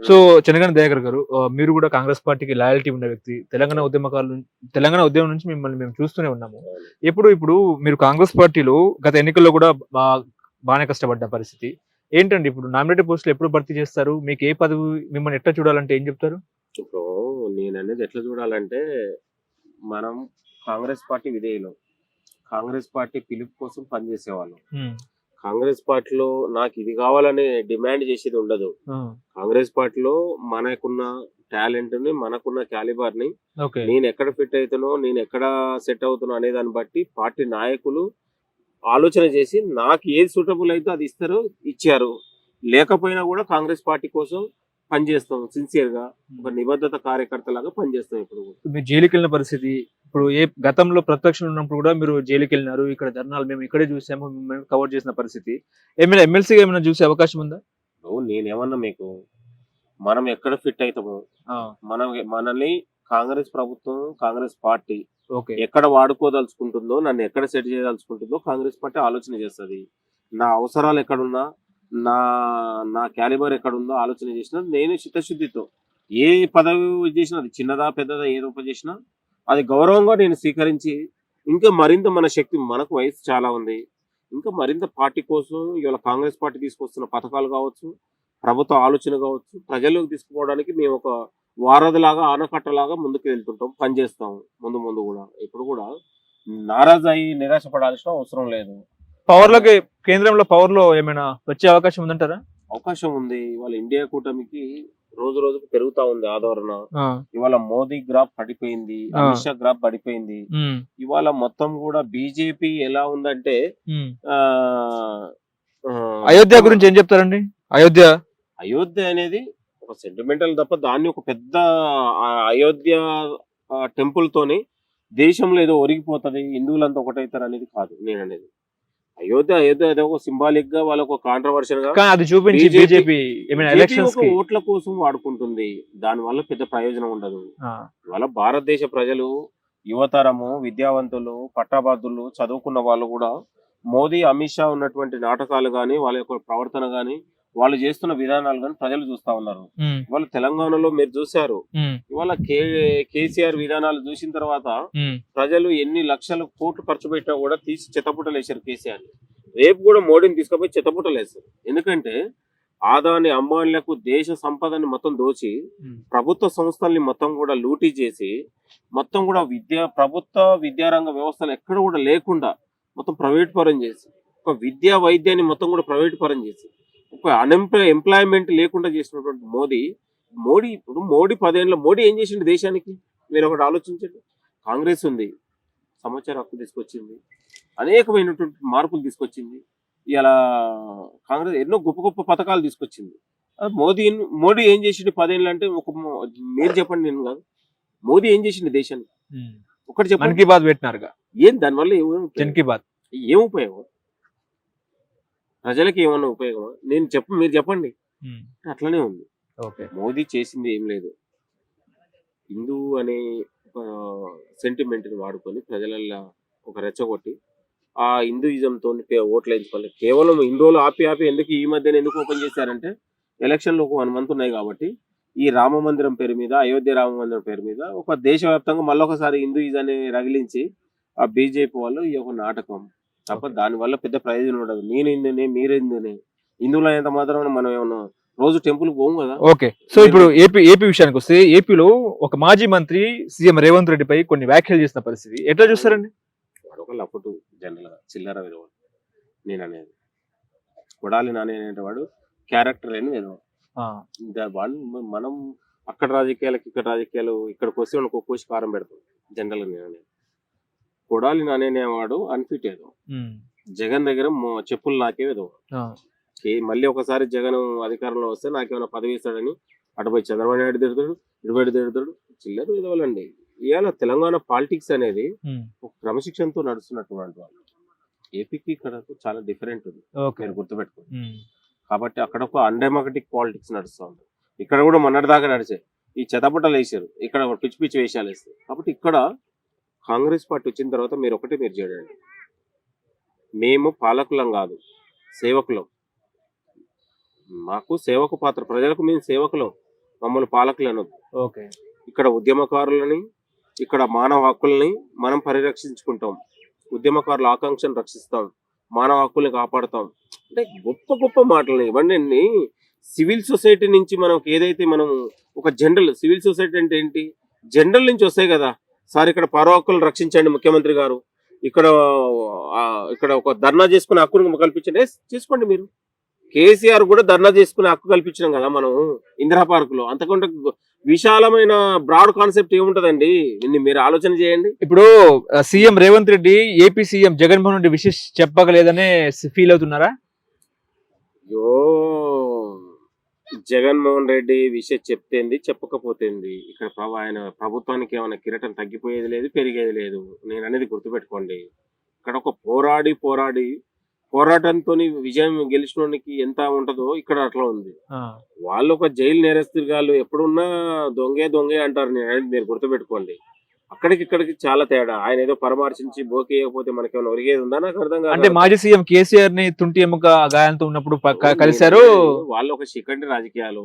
So, Chenagani Dayakar గారు మీరు గూడా కాంగ్రెస్ పార్టీకి లాయల్టీ ఉన్న వ్యక్తి. తెలంగాణ ఉద్యమం నుంచి మిమ్మల్ని మేము చూస్తూనే ఉన్నాము. అవును. ఇప్పుడు మీరు కాంగ్రెస్ పార్టీలో గత ఎన్నికల్లో గూడా బా బానే కష్టపడ్డ పరిస్థితి. ఏంటండి ఇప్పుడు నామినేటెడ్ పోస్టులు ఎప్పుడు భర్తీ చేస్తారు? మీకు ఏ పదవి మిమ్మల్ని ఎట్లా చూడాలంటే ఏం చెప్తారు? ఇప్పుడు నేననేది ఎట్లా చూడాలంటే, మనం కాంగ్రెస్ పార్టీ విధేయులం. కాంగ్రెస్ పార్టీ పిలుపు కోసం పనిచేసేవాళ్ళం. హ్మ్. కాంగ్రెస్ పార్టీలో నాకిది కావాలని డిమాండ్ చేసేది ఉండదు. ఆ! కాంగ్రెస్ పార్టీలో మనకున్న టాలెంట్‌ని, మనకున్న క్యాలిబర్‌ని ఓకే. నేనెక్కడ ఫిట్ అయితానో, నేనెక్కడ సెట్ అవుతానో అనే దాన్ని బట్టి పార్టీ నాయకులు ఆలోచన చేసి నాకు ఏది సూటబుల్ అయిద్దో అది ఇస్తారు, ఇచ్చారు. లేకపోయినా కూడా కాంగ్రెస్ పార్టీ కోసం పనిచేస్తాం సిన్సియర్‌గా. ఒక నిబద్ధత కార్యకర్తలాగా పనిచేస్తాం ఎప్పుడు కూడా. మీరు జైలుకెళ్ళిన పరిస్థితి, ఇప్పుడు గతంలో ప్రతిపక్షంలో ఉన్నప్పుడు గూడా మీరు జైలుకెళ్లినారు. ఇక్కడ ధర్నాలు మేము ఇక్కడే చూసాము. మేము కవర్ చేసిన పరిస్థితి. ఏమైనా ఎమ్మెల్సీగా ఏమైనా చూసే అవకాశం ఉందా? ఇప్పుడు నేనేమన్నా మీకు, మనం ఎక్కడ ఫిట్ అయితామో, ఆ! మనల్ని కాంగ్రెస్ ప్రభుత్వం, కాంగ్రెస్ పార్టీ ఓకే. ఎక్కడ వాడుకోదలుచుకుంటుందో, నన్ను ఎక్కడ సెట్ చేయదలుచుకుంటుందో కాంగ్రెస్ పార్టీ ఆలోచన చేస్తది. నా అవసరాలు ఎక్కడున్నా, నా నా క్యాలిబర్ ఎక్కడుందో ఆలోచన చేసినా నేను చిత్తశుద్ధితో ఏ పదవి చేసినా, అది చిన్నదా, పెద్దదా ఏదో ఒకటి చేసినా అది గౌరవంగా నేను స్వీకరించి, ఇంకా మరింత మన శక్తి, మనకు వయసు చాలా ఉంది. ఇంకా మరింత పార్టీ కోసం ఇవాళ కాంగ్రెస్ పార్టీ తీసుకొస్తున్న పథకాలు కావచ్చు, ప్రభుత్వ ఆలోచన కావచ్చు, ప్రజల్లోకి తీసుకుపోవడానికి మేము ఒక వారధిలాగా, ఆనకట్టలాగా ముందుకు వెళ్తుంటాం, పనిచేస్తాం ముందు ముందు కూడా. ఇప్పుడు కూడా నారాజు అయ్యి నిరాశపడాల్సిన అవసరం లేదు. పవర్‌లోకి కేంద్రంలో పవర్‌లో ఏమైనా వచ్చే అవకాశం ఉందంటారా? అవకాశం ఉంది. ఇవాళ ఇండియా కూటమికి రోజు రోజుకు పెరుగుతా ఉంది ఆదరణ. ఆ! ఇవాళ మోదీ గ్రాఫ్ పడిపోయింది, ఆ! అమిత్ షా గ్రాఫ్ పడిపోయింది. హ్మ్. ఇవాళ మొత్తం కూడా బీజేపీ ఎలా ఉందంటే హ్మ్. ఆహ్, అయోధ్య గురించి ఏం చెప్తారండి? అయోధ్య అయోధ్య అనేది ఒక సెంటిమెంటల్ తప్ప దాన్ని ఒక పెద్ద అయోధ్య టెంపుల్ తోని దేశంలో ఏదో ఒరిగిపోతది, హిందువులంతా ఒకటైతారు అనేది కాదు నేననేది. అయోధ్య ఏదో ఒక సింబాలిక్ గా, వాళ్ళొక కాంట్రోవర్షియల్ గా కానీ అది చూపించి బీజేపీ బీజేపీ ఏమైనా బీజేపీ ఒక ఎలక్షన్స్‌కి ఓట్ల కోసం వాడుకుంటుంది. దానివల్ల పెద్ద ప్రయోజనం ఉండదు. ఆ! ఇవాళ భారతదేశ ప్రజలు, యువతరము, విద్యావంతులు, పట్టాభద్రులు, చదువుకున్న వాళ్ళు కూడా మోదీ, అమిత్ షా ఉన్నటువంటి నాటకాలు గాని, వాళ్ళ యొక్క ప్రవర్తన గాని, వాళ్ళు చేస్తున్న విధానాలు గాని ప్రజలు చూస్తా ఉన్నారు. హ్మ్. ఇవాళ తెలంగాణలో మీరు చూసారు. హ్మ్. ఇవాళ కేసీఆర్ విధానాలు చూసిన తర్వాత హ్మ్. ప్రజలు ఎన్ని లక్షల కోట్లు ఖర్చు పెట్టినా కూడా తీసి చెత్తపుట్టలేశారు కేసీఆర్‌ని. రేపు కూడా మోడీని తీసుకుపోయి చెత్తపుట్టలేస్తారు. ఎందుకంటే ఆదాని, అంబానీలకు దేశ సంపదని మొత్తం దోచి, హ్మ్. ప్రభుత్వ సంస్థల్ని మొత్తం కూడా లూటీ చేసి, మొత్తం కూడా ప్రభుత్వ విద్యారంగ వ్యవస్థలు ఎక్కడ కూడా లేకుండా మొత్తం ప్రైవేట్ పరం చేసి, ఒక విద్యా వైద్యాన్ని మొత్తం కూడా ప్రైవేట్ పరం చేసి, ఒక ఎంప్లాయ్‌మెంట్ లేకుండా చేసినటువంటి మోడీ 10 ఏళ్ల మోడీ ఏం చేసిండు దేశానికి? మీరొకటి ఆలోచించండి. కాంగ్రెస్ ఉంది. సమాచార హక్కు తీసుకొచ్చింది. అనేకమైనటువంటి మార్పులు తీసుకొచ్చింది. ఇయాల కాంగ్రెస్ ఎన్నో గొప్ప గొప్ప పథకాలు తీసుకొచ్చింది. మోడీ ఏం చేసిండు 10 ఏళ్లంటే మీరు చెప్పండి, నేను కాదు. మోదీ ఏం చేసిండు దేశానికి? హ్మ్. ఒకటి 'మన్ చెప్పండి. కీ బాత్' పెట్టినారుగా. ఏం దానివల్ల ఏం 'జన్ ఉపయోగం? కీ బాత్.' ఏం ఉపయోగం? ప్రజలకి ఏమన్నా ఉపయోగమా? మీరు చెప్పండి. హ్మ్. అట్లనే ఉంది. ఓకే. మోదీ చేసింది ఏం లేదు. హిందూ అనే ఒక సెంటిమెంట్‌ని వాడుకొని ప్రజలల్ల ఒక రెచ్చగొట్టి, ఆ హిందూయిజంతోని ఓట్లేయించుకోవాలి. కేవలం ఇన్ని రోజులు ఆపి ఎందుకు ఈ మధ్యన ఎందుకు ఓపెన్ చేశారంటే, ఎలక్షన్‌లు ఒక 1 మంత్ ఉన్నాయి కాబట్టి, ఈ రామ మందిరం పేరు మీద, అయోధ్య రామ మందిరం పేరు మీద ఒక దేశవ్యాప్తంగా మళ్ళొకసారి హిందూయిజాన్ని రగిలించి, ఆ బీజేపీ వాళ్ళు ఈ యొక్క నాటకం. తప్ప ఓకే. దానివల్ల పెద్ద ప్రయోజనం ఉండదు. నేను హిందువునే, మీరు హిందువునే. హిందువులైనంత మాత్రాన మనం ఏమన్నా రోజు టెంపుల్‌కి పోము గదా! ఓకే. సో, ఇప్పుడు ఏపీ విషయానికొస్తే ఏపీలో ఒక మాజీ మంత్రి సీఎం రేవంత్ రెడ్డిపై కొన్ని వ్యాఖ్యలు చేసిన పరిస్థితి. ఎట్లా చూస్తారండి? వాడొక లఫుటు, జనరల్‌గా చిల్లర విధవ నేననేది. కొడాలి నాని అనేటివాడు క్యారెక్టర్ లేని విధవ. ఆ! మనం అక్కడ రాజకీయాలకి, ఇక్కడ రాజకీయాలు, ఇక్కడికొస్తే మనకు కోసి కారం పెడతాం జనరల్‌గా నేననేది. కొడాలి నాని అనేవాడు అన్‌ఫిట్ ఏదో. హ్మ్. జగన్ దగ్గర చెప్పులు నాకే విధవ. ఆ! మళ్ళీ ఒకసారి జగన్ అధికారంలో వస్తే నాకేమైనా పదవి ఇస్తాడని అటుపోయి చంద్రబాబు నాయుడు తిడతాడు, ఇటుపోయి తిడతాడు. చిల్లర విధవలండి. ఇవాళ తెలంగాణ పాలిటిక్స్ అనేది హ్మ్. ఒక క్రమశిక్షణతో నడుస్తున్నటువంటి వాళ్ళు. ఏపీకి ఇక్కడకు చాలా డిఫరెంట్ ఉంది. ఓకే. మీరు గుర్తుపెట్టుకోండి. హ్మ్. కాబట్టి అక్కడ ఒక అన్‌డెమోక్రటిక్ పాలిటిక్స్ నడుస్తా ఉంది. ఇక్కడ కూడా మొన్నటిదాకా నడిచాయి. ఈ చెత్తబుట్టలేసారు. ఇక్కడ పిచ్చి పిచ్చి వేషాలేస్తారు. కాబట్టి ఇక్కడ కాంగ్రెస్ పార్టీ వచ్చిన తర్వాత మీరు చేయండి. మేము పాలకులం కాదు, సేవకులం. మాకు సేవకు పాత్ర. ప్రజలకు మేము సేవకులం. మమ్మల్ని పాలకులు అనొద్దు. ఓకే. ఇక్కడ ఉద్యమకారులని, ఇక్కడ మానవ హక్కుల్ని మనం పరిరక్షించుకుంటాం. ఉద్యమకారుల ఆకాంక్షను రక్షిస్తాం. మానవ హక్కుల్ని కాపాడుతాం. అంటే గొప్ప గొప్ప మాటలని ఇవన్నీ సివిల్ సొసైటీ నుంచి మనకు ఏదైతే మనం ఒక జనరల్ సివిల్ సొసైటీ అంటే ఏంటి? జనరల్ నుంచి వస్తాయి కదా. సార్ ఇక్కడ పౌర హక్కులను రక్షించండి ముఖ్యమంత్రి గారు. ఇక్కడ ఇక్కడ ఒక ధర్నా చేసుకునే హక్కును కల్పించండి. చేసుకోండి మీరు. కేసీఆర్ కూడా ధర్నా చేసుకునే హక్కు కల్పించడం కదా మనం ఇందిరా పార్క్ లో. అంతకంటే విశాలమైన బ్రాడ్ కాన్సెప్ట్ ఏముంటదండి? మీరు ఆలోచన చేయండి. ఇప్పుడు CM Revanth Reddy AP CM Jaganmohan Reddy విషయం చెప్పగలేదనే ఫీల్ అవుతున్నారా? అయ్యో, జగన్మోహన్ రెడ్డి విషయం చెప్తేంది చెప్పకపోతేంది, ఇక్కడ ఆయన ప్రభుత్వానికి ఏమైనా కిరీటం తగ్గిపోయేది లేదు, పెరిగేది లేదు. నేను అనేది గుర్తుపెట్టుకోండి. ఇక్కడ ఒక పోరాటంతో విజయం గెలిచినోనికి ఎంత ఉంటదో ఇక్కడ అట్లా ఉంది. వాళ్ళు ఒక జైలు నేరస్తులు ఎప్పుడున్నా దొంగే అంటారు. నేను అనేది మీరు గుర్తుపెట్టుకోండి. అక్కడికి ఇక్కడికి చాలా తేడా. ఆయన ఏదో పరామర్శించి బోకేయకపోతే మనకేమైనా ఒరిగేది ఉందా? నాకు అర్థం కాదు. అంటే మాజీ సీఎం కేసీఆర్ ని తుంటి ఎముక గాయంతో ఉన్నప్పుడు కలిశారు. వాళ్ళు ఒక శిఖండి రాజకీయాలు.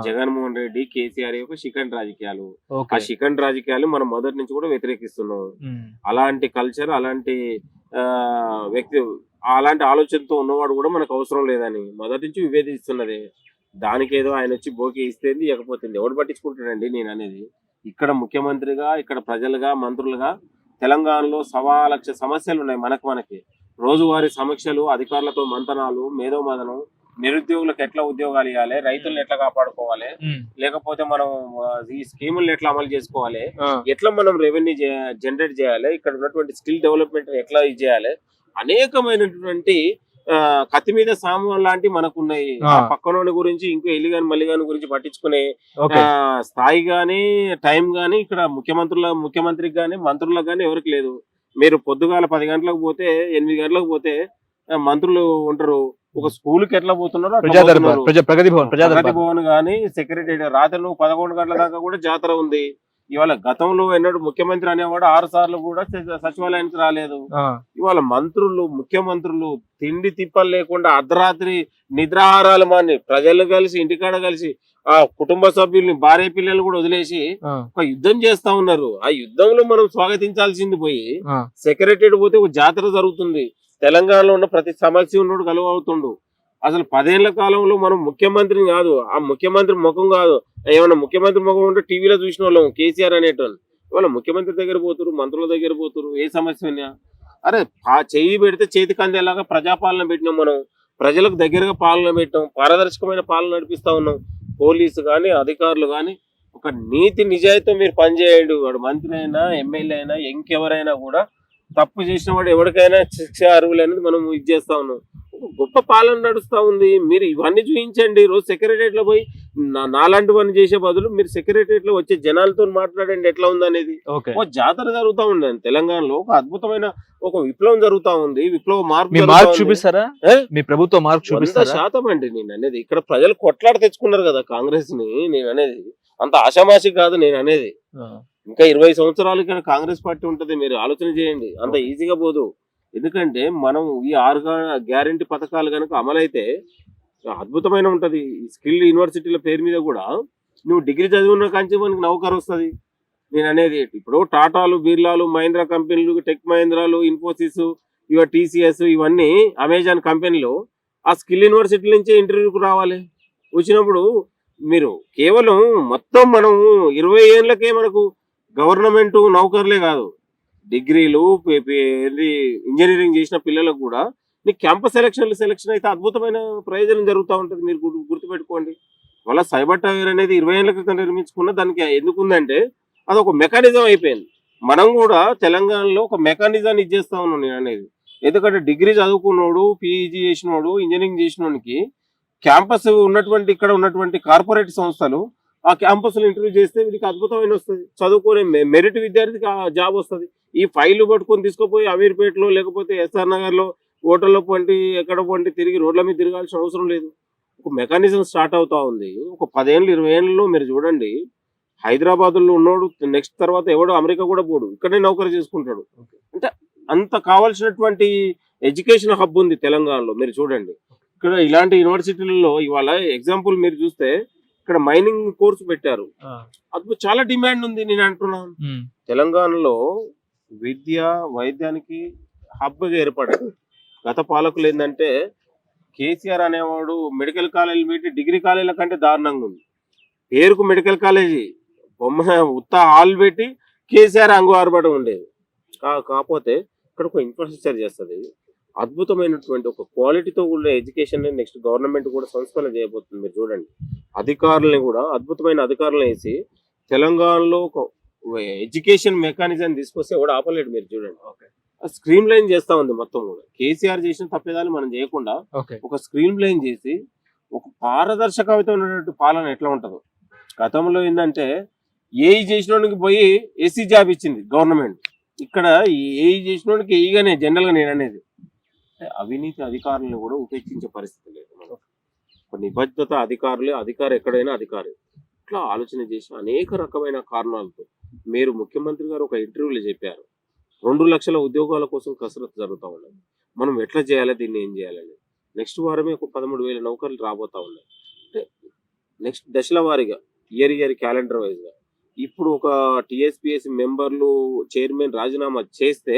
జగన్మోహన్ రెడ్డి, కేసీఆర్ యొక్క శిఖండి రాజకీయాలు. ఆ శిఖండి రాజకీయాలు మనం మొదటి నుంచి కూడా వ్యతిరేకిస్తున్నాం. అలాంటి కల్చర్, అలాంటి వ్యక్తి, అలాంటి ఆలోచనతో ఉన్నవాడు కూడా మనకు అవసరం లేదని మొదటి నుంచి విభేదిస్తున్నదే. దానికి ఏదో ఆయన వచ్చి బోకే ఇస్తేంది ఇవ్వకపోతుంది ఎవడు పట్టించుకుంటాడండి? నేను అనేది ఇక్కడ ముఖ్యమంత్రిగా, ఇక్కడ ప్రజలుగా, మంత్రులుగా తెలంగాణలో 1,00,000 సమస్యలు ఉన్నాయి. మనకి రోజువారీ సమీక్షలు, అధికారులతో మంతనాలు, మేధోమదనం, నిరుద్యోగులకు ఎట్లా ఉద్యోగాలు ఇవ్వాలి, రైతులను ఎట్లా కాపాడుకోవాలి, లేకపోతే మనం ఈ స్కీములను ఎట్లా అమలు చేసుకోవాలి, ఎట్లా మనం రెవెన్యూ జనరేట్ చేయాలి, ఇక్కడ ఉన్నటువంటి స్కిల్ డెవలప్మెంట్ ఎట్లా ఇది చేయాలి, అనేకమైనటువంటి కత్తి మీద సామాన్ లాంటి మనకు ఉన్నాయి. పక్కనోని గురించి ఇంకో ఎలిగాని మల్లిగాని గురించి పట్టించుకునే స్థాయి గాని, టైం గాని ఇక్కడ ముఖ్యమంత్రికి గాని, మంత్రులకు గాని ఎవరికి లేదు. మీరు పొద్దుగాల 10 గంటలకు పోతే 8 గంటలకు పోతే మంత్రులు ఉంటారు. ఒక స్కూల్ కి ఎట్లా పోతున్నారు? ప్రగతి భవన్ గానీ, సెక్రటరీ రాత్రి 11 గంటల దాకా కూడా జాతర ఉంది. ఇవాళ గతంలో ఎన్నడూ ముఖ్యమంత్రి అనేవాడు 6 సార్లు కూడా సచివాలయానికి రాలేదు. ఇవాళ ముఖ్యమంత్రులు తిండి తిప్పలు లేకుండా అర్ధరాత్రి నిద్రాహారాలు మాని ప్రజలు కలిసి ఇంటికాడ కలిసి ఆ కుటుంబ సభ్యుల్ని, భార్య పిల్లలు కూడా వదిలేసి ఒక యుద్ధం చేస్తా ఉన్నారు. ఆ యుద్ధంలో మనం స్వాగతించాల్సింది పోయి సెక్రటరీ పోతే ఒక జాతర జరుగుతుంది. తెలంగాణలో ఉన్న ప్రతి సమస్య ఉన్నోడు కలువవుతుండు. అసలు 10 ఏళ్ల కాలంలో మనం ముఖ్యమంత్రిని కాదు, ఆ ముఖ్యమంత్రి ముఖం కాదు, ఏమన్నా ముఖ్యమంత్రి ముఖం ఉంటే టీవీలో చూసిన వాళ్ళం కేసీఆర్ అనేటోళ్ళు. ఇవాళ ముఖ్యమంత్రి దగ్గర పోతురు, మంత్రుల దగ్గర పోతురు. ఏ సమస్య ఉన్నా అరే చెయ్యి పెడితే చేతికి అందేలాగా ప్రజాపాలన పెట్టినాం. మనం ప్రజలకు దగ్గరగా పాలన పెట్టాం, పారదర్శకమైన పాలన నడిపిస్తా ఉన్నాం. పోలీసు కానీ, అధికారులు కానీ ఒక నీతి నిజాయితీ మీరు పనిచేయండి. వాడు మంత్రి అయినా, ఎమ్మెల్యే అయినా, ఇంకెవరైనా కూడా తప్పు చేసిన వాడు ఎవరికైనా శిక్ష అర్హులు అనేది మనం ఇది చేస్తా ఉన్నాం. గొప్ప పాలన నడుస్తా ఉంది. మీరు ఇవన్నీ చూపించండి. రోజు సెక్రటరియట్ లో పోయి నాలాంటి పని చేసే బదులు మీరు సెక్రటరియట్ లో వచ్చే జనాలతో మాట్లాడండి ఎట్లా ఉంది అనేది. ఓ జాతర జరుగుతా ఉంది తెలంగాణలో. ఒక అద్భుతమైన ఒక విప్లవం జరుగుతా ఉంది. విప్లవ మార్పు చూపిస్తారా? మీ ప్రభుత్వం మార్పు చూపిస్తారా? 100% అండి. నేను అనేది ఇక్కడ ప్రజలు కొట్లాడ తెచ్చుకున్నారు కదా కాంగ్రెస్ ని. నేను అనేది అంత ఆషామాషి కాదు. నేను అనేది ఇంకా 20 సంవత్సరాలు ఇక్కడ కాంగ్రెస్ పార్టీ ఉంటది. మీరు ఆలోచన చేయండి. అంత ఈజీగా పోదు. ఎందుకంటే మనం ఈ 6 గ్యారంటీ పథకాలు కనుక అమలైతే అద్భుతమైన ఉంటది. స్కిల్ యూనివర్సిటీల పేరు మీద కూడా నువ్వు డిగ్రీ చదివిన కంచి మనకి నౌకరు వస్తుంది. నేను అనేది ఇప్పుడు టాటాలు, బిర్లాలు, మహీంద్రా కంపెనీలు, టెక్ మహీంద్రాలు, ఇన్ఫోసిస్, TCS ఇవన్నీ అమెజాన్ కంపెనీలు ఆ స్కిల్ యూనివర్సిటీ నుంచే ఇంటర్వ్యూకి రావాలి. వచ్చినప్పుడు మీరు కేవలం మొత్తం మనం 20 ఏళ్ళకే మనకు గవర్నమెంట్ నౌకర్లే కాదు, డిగ్రీలు, ఇంజనీరింగ్ చేసిన పిల్లలకు కూడా నీకు క్యాంపస్ సెలక్షన్ అయితే అద్భుతమైన ప్రయోజనం జరుగుతూ ఉంటుంది. మీరు గుర్తుపెట్టుకోండి. వాళ్ళ సైబర్ టవర్ అనేది 20 ఏళ్ల క్రితం నిర్మించుకున్న దానికి ఎందుకుందంటే అది ఒక మెకానిజం అయిపోయింది. మనం కూడా తెలంగాణలో ఒక మెకానిజాన్ని ఇచ్చేస్తా ఉన్నాం నేను అనేది. ఎందుకంటే డిగ్రీ చదువుకున్నోడు, PhD చేసినోడు, ఇంజనీరింగ్ చేసినోడికి క్యాంపస్ ఉన్నటువంటి ఇక్కడ ఉన్నటువంటి కార్పొరేట్ సంస్థలు ఆ క్యాంపస్ లో ఇంటర్వ్యూ చేస్తే వీళ్ళకి అద్భుతమైన వస్తుంది. చదువుకునే మెరిట్ విద్యార్థికి జాబ్ వస్తుంది. ఈ ఫైల్ పట్టుకొని తీసుకుపోయి అమీర్పేటలో లేకపోతే SR నగర్ లో హోటల్లో పోండి, ఎక్కడ పోండి, తిరిగి రోడ్ల మీద తిరగాల్సిన అవసరం లేదు. ఒక మెకానిజం స్టార్ట్ అవుతా ఉంది. ఒక 10 ఏళ్ళు 20 ఏళ్ళలో మీరు చూడండి, హైదరాబాద్ లో ఉన్నోడు నెక్స్ట్ తర్వాత ఎవడో అమెరికా కూడా పోడు, ఇక్కడే నౌకరీ చేసుకుంటాడు. అంటే అంత కావాల్సినటువంటి ఎడ్యుకేషన్ హబ్ ఉంది తెలంగాణలో. మీరు చూడండి ఇక్కడ ఇలాంటి యూనివర్సిటీలలో ఇవాళ ఎగ్జాంపుల్ మీరు చూస్తే ఇక్కడ మైనింగ్ కోర్సు పెట్టారు. అది చాలా డిమాండ్ ఉంది. నేను అంటున్నాను తెలంగాణలో విద్య వైద్యానికి హబ్ గా ఏర్పడింది. గత పాలకులు ఏంటంటే కేసీఆర్ అనేవాడు మెడికల్ కాలేజీ పెట్టి డిగ్రీ కాలేజీల కంటే దారుణంగా ఉంది. పేరుకు మెడికల్ కాలేజీ బొమ్మ ఉత్త హాల్ పెట్టి కేసీఆర్ అంగు ఆర్భటం ఉండేది. కాకపోతే ఇక్కడ ఒక ఇన్ఫ్రాస్ట్రక్చర్ చేస్తుంది. అద్భుతమైనటువంటి ఒక క్వాలిటీతో కూడా ఎడ్యుకేషన్ నెక్స్ట్ గవర్నమెంట్ కూడా సంస్కరణ చేయబోతుంది. మీరు చూడండి, అధికారులని కూడా అద్భుతమైన అధికారులను వేసి తెలంగాణలో ఒక ఎడ్యుకేషన్ మెకానిజం తీసుకొస్తే కూడా ఆపలేడు. మీరు చూడండి, స్క్రీన్ లైన్ చేస్తా ఉంది మొత్తం కూడా. కేసీఆర్ చేసిన తప్పేదాన్ని మనం చేయకుండా ఒక స్క్రీన్ లైన్ చేసి ఒక పారదర్శకమైనటువంటి పాలన ఎట్లా ఉంటుందో. గతంలో ఏంటంటే ఏఈ చేసినోడికి పోయి ఎస్సీ జాబ్ ఇచ్చింది గవర్నమెంట్. ఇక్కడ ఏఈ చేసినోడికి ఏఈగానే జనరల్ గా నేను అనేది అవినీతి అధికారులను కూడా ఉపేక్షించే పరిస్థితి లేదు. ఒక నిబద్ధత అధికారి ఎక్కడైనా అధికారి. ఇట్లా ఆలోచన చేసి అనేక రకమైన కారణాలతో మీరు ముఖ్యమంత్రి గారు ఒక ఇంటర్వ్యూలో చెప్పారు 2 లక్షల ఉద్యోగాల కోసం కసరత్తు జరుగుతూ ఉన్నది. మనం ఎట్లా చేయాలి, దీన్ని ఏం చేయాలని. నెక్స్ట్ వారమే ఒక 13,000 నౌకర్లు రాబోతా ఉన్నాయి. అంటే నెక్స్ట్ దశల వారీగా ఇయర్ క్యాలెండర్ వైజ్ గా ఇప్పుడు ఒక టీఎస్పీఎస్సీ మెంబర్లు చైర్మన్ రాజీనామా చేస్తే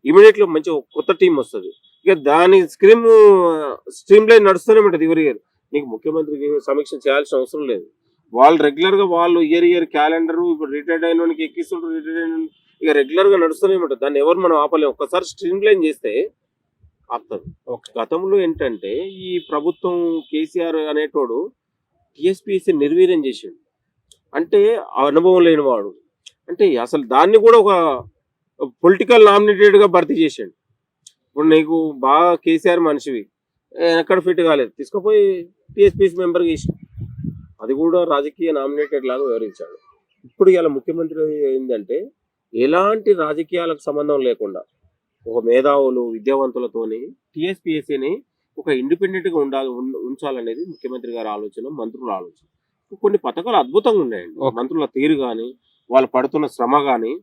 ఇమీడియట్లీ మంచి ఒక కొత్త టీం వస్తుంది. ఇక దాని స్ట్రీమ్ లైన్ నడుస్తూనే ఉంటుంది. ఇయర్ నీకు ముఖ్యమంత్రికి సమీక్ష చేయాల్సిన అవసరం లేదు. వాళ్ళు రెగ్యులర్ గా వాళ్ళు ఇయర్ క్యాలెండర్ ఇప్పుడు రిటైర్డ్ అయిన వానికి ఎక్కిస్తుంటారు. రిటైర్డ్ అయిన ఇక రెగ్యులర్ గా నడుస్తూనే ఉంటుంది. దాన్ని ఎవరు మనం ఆపలేము. ఒక్కసారి స్ట్రీమ్ లైన్ చేస్తే ఆపుతుంది. గతంలో ఏంటంటే ఈ ప్రభుత్వం కేసీఆర్ అనేటోడు టీఎస్పీఎస్సీ నిర్వీర్యం చేసిండు. అంటే అనుభవం లేనివాడు. అంటే అసలు దాన్ని కూడా ఒక పొలిటికల్ నామినేటెడ్ గా భర్తీ చేసాడు. ఇప్పుడు నీకు బాగా కేసీఆర్ మనిషివి ఎక్కడ ఫిట్ కాలేదు, తీసుకుపోయి టీఎస్పీఎస్సీ మెంబర్ చేసి అది కూడా రాజకీయ నామినేటెడ్ లాగా వివరించాడు. ఇప్పుడు ఇలా ముఖ్యమంత్రి ఏంటంటే ఎలాంటి రాజకీయాలకు సంబంధం లేకుండా ఒక మేధావులు విద్యావంతులతోని టీఎస్పీఎస్సీని ఒక ఇండిపెండెంట్ గా ఉంచాలనేది ముఖ్యమంత్రి గారి ఆలోచన, మంత్రుల ఆలోచన. కొన్ని పథకాలు అద్భుతంగా ఉన్నాయండి. మంత్రుల తీరు కానీ వాళ్ళు పడుతున్న శ్రమ కానీ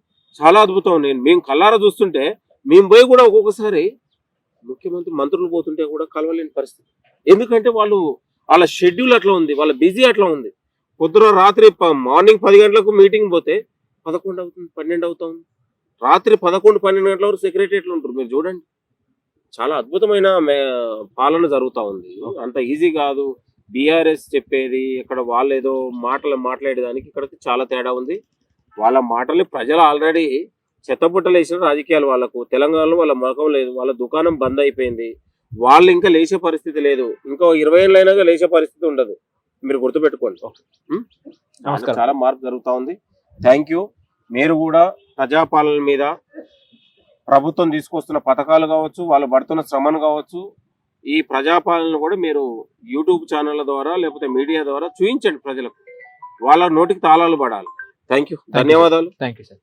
చాలా అద్భుతం. మేము కళ్ళారా చూస్తుంటే మేము పోయి కూడా ఒక్కొక్కసారి మంత్రులు పోతుంటే కూడా కలవలేని పరిస్థితి. ఎందుకంటే వాళ్ళ షెడ్యూల్ అట్లా ఉంది, వాళ్ళ బిజీ అట్లా ఉంది. పొద్దున రాత్రి మార్నింగ్ 10 గంటలకు మీటింగ్ పోతే 11 అవుతుంది, 12 అవుతుంది. రాత్రి 11-12 గంటల వరకు సెక్రటరియట్లో ఉంటారు. మీరు చూడండి, చాలా అద్భుతమైన పాలన జరుగుతూ ఉంది. అంత ఈజీ కాదు. బీఆర్ఎస్ చెప్పేది ఇక్కడ వాళ్ళు ఏదో మాట్లాడేదానికి ఇక్కడికి చాలా తేడా ఉంది. వాళ్ళ మాటలు ప్రజలు ఆల్రెడీ చెత్తబుట్టలు వేసిన రాజకీయాలు. వాళ్ళకు తెలంగాణలో వాళ్ళ మొఖం లేదు. వాళ్ళ దుకాణం బంద్ అయిపోయింది. వాళ్ళు ఇంకా లేచే పరిస్థితి లేదు. ఇంకా 20 ఏళ్ళైనాక లేచే పరిస్థితి ఉండదు. మీరు గుర్తుపెట్టుకోండి. చాలా మార్పు జరుగుతూ ఉంది. Thank you. మీరు కూడా ప్రజాపాలన మీద ప్రభుత్వం తీసుకొస్తున్న పథకాలు కావచ్చు, వాళ్ళు పడుతున్న శ్రమను కావచ్చు, ఈ ప్రజాపాలన కూడా మీరు యూట్యూబ్ ఛానళ్ళ ద్వారా లేకపోతే మీడియా ద్వారా చూపించండి ప్రజలకు. వాళ్ళ నోటికి తాళాలు పడాలి. Thank you. ధన్యవాదాలు. Thank you sir.